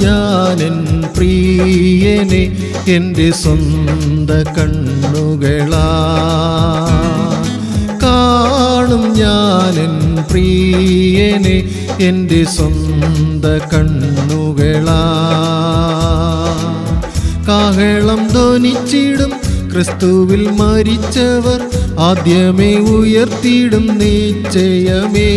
ഞാനെൻ പ്രിയനെ എൻ്റെ സ്വന്ത കണ്ണുകളാ കാണും ഞാനെൻ പ്രിയനെ എൻ്റെ സ്വന്ത കണ്ണുകളാ കാഹളം ധ്വനിച്ചിടും ക്രിസ്തുവിൽ മരിച്ചവർ ആദ്യമേ ഉയർത്തിയിടും നിശ്ചയമേ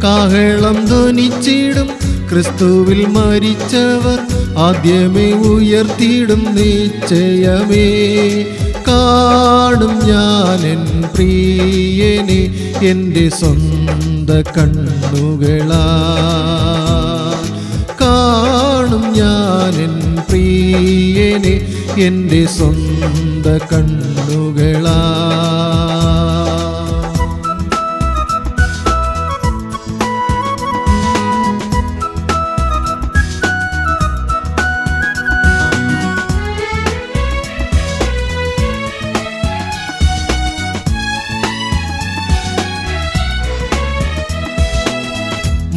കാഹളം ധ്വനിച്ചിടും ക്രിസ്തുവിൽ മരിച്ചവർ ആദ്യമേ ഉയർത്തിയിടും നിശ്ചയമേ കാണും ഞാനെൻ പ്രിയനെ എൻ്റെ സ്വന്ത കണ്ണുകളാ കാണും ഞാനെൻ പ്രിയനെ എൻ്റെ സ്വന്ത കണ്ണുകളാ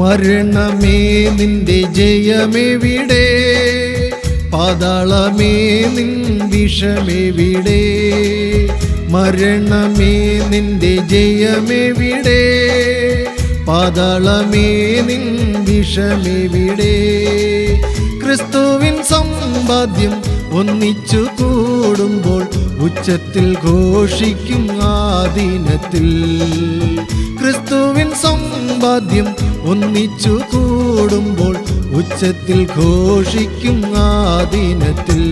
മരണമേ നിന്റെ ജയമെവിടെ പാതാളമേ നിൻ വിഷമെവിടെ മരണമേ നിന്റെ ജയമെവിടെ പാതാളമേ നിൻ വിഷമെവിടെ ക്രിസ്തുവിൻ സമ്പാദ്യം ഒന്നിച്ചു കൂടുമ്പോൾ ഉച്ചത്തിൽ ഘോഷിക്കും ആ ദിനത്തിൽ ക്രിസ്തുവിൻ സമ്പാദ്യം ഒന്നിച്ചു കൂടുമ്പോൾ ഉച്ചത്തിൽ ഘോഷിക്കും ആ ദിനത്തിൽ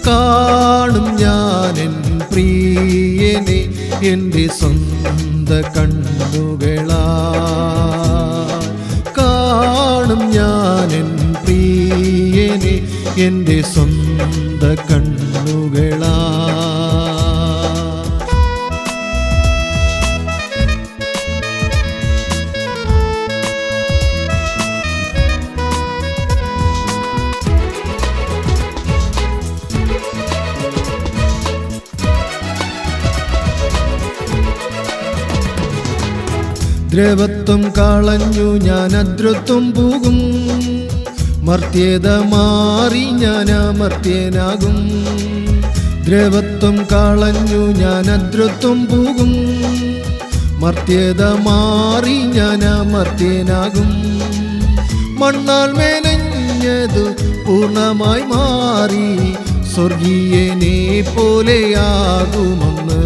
കാണും ഞാനെൻ പ്രിയനെ എൻ്റെ സ്വന്ത കണ്ണുകളാ കാണും ഞാനെൻ പ്രിയനെ എൻ്റെ സ്വന്ത കണ്ണുകളാ ദ്രവത്വം കളഞ്ഞു ഞാൻ അദ്രത്വം പോകും മർത്യത മാറി ഞാൻ അമർത്യനാകും ദ്രവത്വം കളഞ്ഞു ഞാൻ അദ്രത്വം പോകും മർത്യത മാറി ഞാൻ അമർത്യനാകും മണ്ണാൽ മെനഞ്ഞതു പൂർണ്ണമായി മാറി സ്വർഗീയനെ പോലെയാകുമെന്ന്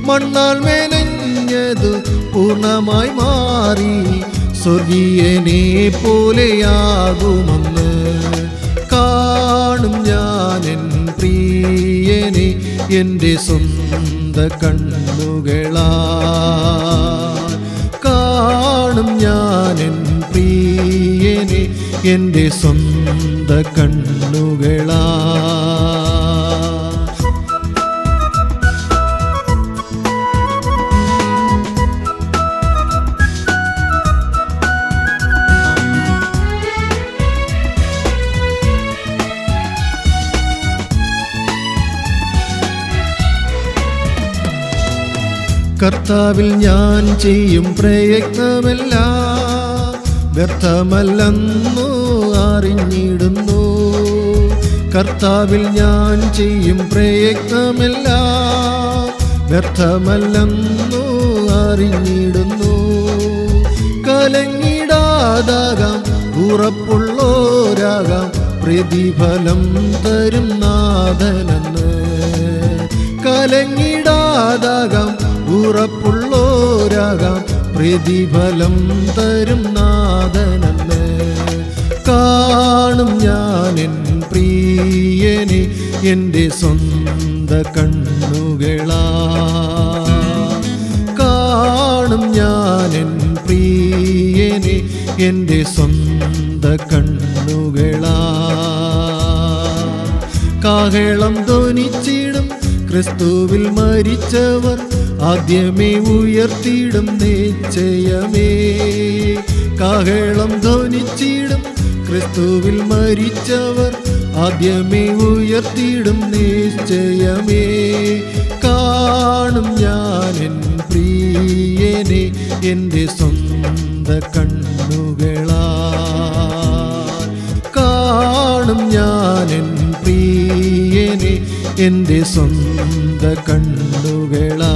മണ്ണാൽ മെനഞ്ഞതു പൂർണ്ണമായി മാറി സ്വർഗീയനെ പോലെയാകുമെന്ന് കാണും ഞാനെൻ പ്രിയനെ എൻ്റെ സ്വന്ത കണ്ണുകളാ കാണും ഞാനെൻ പ്രിയനെ എൻ്റെ സ്വന്ത കണ്ണുകളാ കർത്താവിൽ ഞാൻ ചെയ്യും പ്രയത്നമെല്ലാം വ്യർത്ഥമല്ലെന്നു അറിഞ്ഞിടുന്നു കർത്താവിൽ ഞാൻ ചെയ്യും പ്രയത്നമെല്ലാം വ്യർത്ഥമല്ലെന്നു അറിഞ്ഞിടുന്നു കലങ്ങിടാതാകാം ഉറപ്പുള്ളോരാകാം പ്രതിഫലം തരും നാഥനെന്ന് കലങ്ങിടാതാകാം ഉറപ്പുള്ളോരാകാം പ്രതിഫലം തരും നാഥനെന്ന് കാണും ഞാനെൻ പ്രിയനെ എൻ്റെ സ്വന്ത കണ്ണുകളാ കാണും ഞാനെൻ പ്രിയനെ എൻ്റെ സ്വന്ത കണ്ണുകളാ കാഹളം ധ്വനിച്ചിടും ക്രിസ്തുവിൽ മരിച്ചവർ ആദ്യമേ ഉയർത്തിയിടും നിശ്ചയമേ കാഹളം ധ്വനിച്ചിടും ക്രിസ്തുവിൽ മരിച്ചവർ ആദ്യമേ ഉയർത്തിയിടും നിശ്ചയമേ കാണും ഞാനെൻ പ്രിയനെ എൻ്റെ സ്വന്ത കണ്ണുകളാ കാണും ഞാനെൻ പ്രിയനെ എൻ്റെ സ്വന്ത കണ്ണുകളാ.